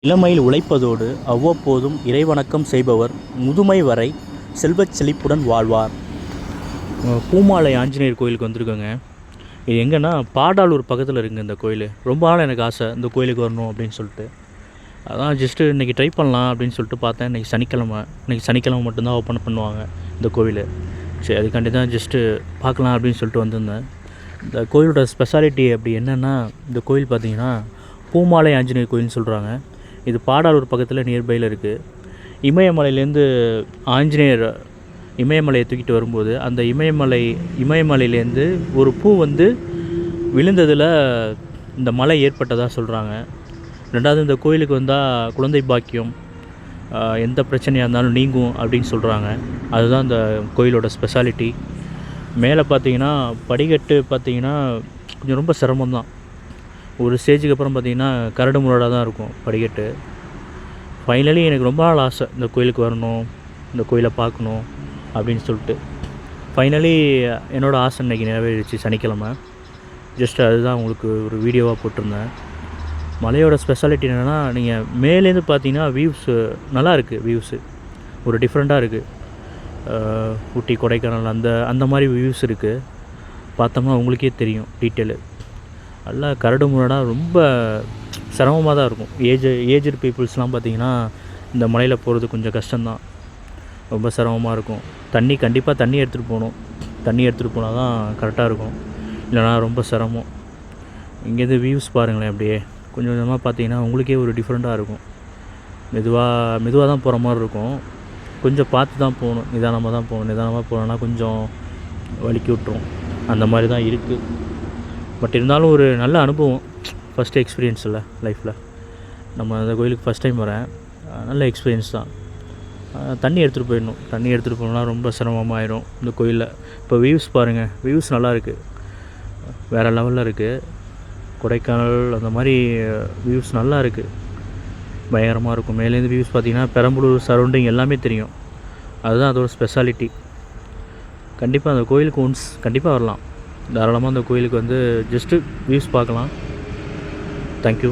இளமையில் உழைப்பதோடு அவ்வப்போதும் இறைவணக்கம் செய்பவர் முதுமை வரை செல்வச் செழிப்புடன் வாழ்வார். பூமாலை ஆஞ்சநேயர் கோயிலுக்கு வந்திருக்கோங்க. இது எங்கன்னா பாடாலூர் பக்கத்தில் இருக்குங்க இந்த கோயில். ரொம்ப நாள் எனக்கு ஆசை இந்த கோயிலுக்கு வரணும் அப்படின்னு சொல்லிட்டு. அதான் ஜஸ்ட்டு இன்றைக்கி ட்ரை பண்ணலாம் அப்படின்னு சொல்லிட்டு பார்த்தேன். இன்றைக்கி சனிக்கிழமை மட்டும்தான் ஓப்பன் பண்ணுவாங்க இந்த கோயில். சரி, அதுக்காண்டி தான் ஜஸ்ட்டு பார்க்கலாம் அப்படின்னு சொல்லிட்டு வந்திருந்தேன். இந்த கோயிலோட ஸ்பெஷாலிட்டி அப்படி என்னென்னா, இந்த கோயில் பார்த்திங்கன்னா பூமாலை ஆஞ்சநேயர் கோயில்னு சொல்கிறாங்க. இது பாடாலூர் பக்கத்தில் நியர்பையில் இருக்குது. இமயமலையிலேருந்து ஆஞ்சநேயர் இமயமலையை தூக்கிட்டு வரும்போது அந்த இமயமலையிலேருந்து ஒரு பூ வந்து விழுந்ததில் இந்த மலை ஏற்பட்டதாக சொல்கிறாங்க. ரெண்டாவது, இந்த கோயிலுக்கு வந்தால் குழந்தை பாக்கியம், எந்த பிரச்சனையாக இருந்தாலும் நீங்கும் அப்படின்னு சொல்கிறாங்க. அதுதான் இந்த கோயிலோட ஸ்பெஷாலிட்டி. மேலே பார்த்தீங்கன்னா படிக்கட்டு பார்த்தீங்கன்னா கொஞ்சம் ரொம்ப சிரமம்தான். ஒரு ஸ்டேஜுக்கு அப்புறம் பார்த்திங்கன்னா கரடு முரடாக தான் இருக்கும் படிக்கட்டு. ஃபைனலி எனக்கு ரொம்ப நாள் ஆசை இந்த கோயிலுக்கு வரணும், இந்த கோயிலை பார்க்கணும் அப்படின்னு சொல்லிட்டு. ஃபைனலி என்னோடய ஆசை இன்றைக்கி நிறைவேறிடுச்சு சனிக்கிழமை. ஜஸ்ட் அதுதான் உங்களுக்கு ஒரு வீடியோவாக போட்டிருந்தேன். மலையோட ஸ்பெஷாலிட்டி என்னென்னா, நீங்கள் மேலேருந்து பார்த்தீங்கன்னா வியூஸு நல்லா இருக்குது. வியூஸு ஒரு டிஃப்ரெண்ட்டாக இருக்குது. ஊட்டி, கொடைக்கானல் அந்த மாதிரி வியூஸ் இருக்குது. பார்த்தோம்னா உங்களுக்கே தெரியும் டீட்டெயிலு. நல்லா கரடு முரடாக ரொம்ப சிரமமாக தான் இருக்கும். ஏஜ்டு பீப்புள்ஸ்லாம் பார்த்திங்கன்னா இந்த மலையில் போகிறது கொஞ்சம் கஷ்டம்தான். ரொம்ப சிரமமாக இருக்கும். கண்டிப்பாக தண்ணி எடுத்துகிட்டு போகணும். தண்ணி எடுத்துகிட்டு போனால் தான் கரெக்டாக இருக்கும். இல்லைனா ரொம்ப சிரமம். இங்கேருந்து வியூஸ் பாருங்களேன். அப்படியே கொஞ்சம் கொஞ்சமாக பார்த்தீங்கன்னா உங்களுக்கே ஒரு டிஃப்ரெண்ட்டாக இருக்கும். மெதுவாக தான் போகிற மாதிரி இருக்கும். கொஞ்சம் பார்த்து தான் போகணும். நிதானமாக போனோன்னா கொஞ்சம் வலிக்கி விட்டுரும். அந்த மாதிரி தான் இருக்குது. பட் இருந்தாலும் ஒரு நல்ல அனுபவம். ஃபஸ்ட்டு எக்ஸ்பீரியன்ஸ் இல்லை லைஃப்பில். நம்ம அந்த கோயிலுக்கு ஃபஸ்ட் டைம் வரேன். நல்ல எக்ஸ்பீரியன்ஸ் தான். தண்ணி எடுத்துகிட்டு போயிடணும். தண்ணி எடுத்துகிட்டு போனோம்னா ரொம்ப சிரமமாயிடும் இந்த கோயிலில். இப்போ வியூஸ் பாருங்கள். வியூஸ் நல்லா இருக்குது. வேறு லெவலில் இருக்குது. கொடைக்கானல் அந்த மாதிரி வியூஸ் நல்லா இருக்குது. பயங்கரமாக இருக்கும். மேலேருந்து வியூஸ் பார்த்திங்கன்னா பெரம்பலூர் சரௌண்டிங் எல்லாமே தெரியும். அதுதான் அதோட ஸ்பெஷாலிட்டி. கண்டிப்பாக அந்த கோயிலுக்கு கண்டிப்பாக வரலாம். தாராளமாக அந்த கோயிலுக்கு வந்து ஜஸ்ட்டு வியூஸ் பார்க்கலாம். தேங்க்யூ.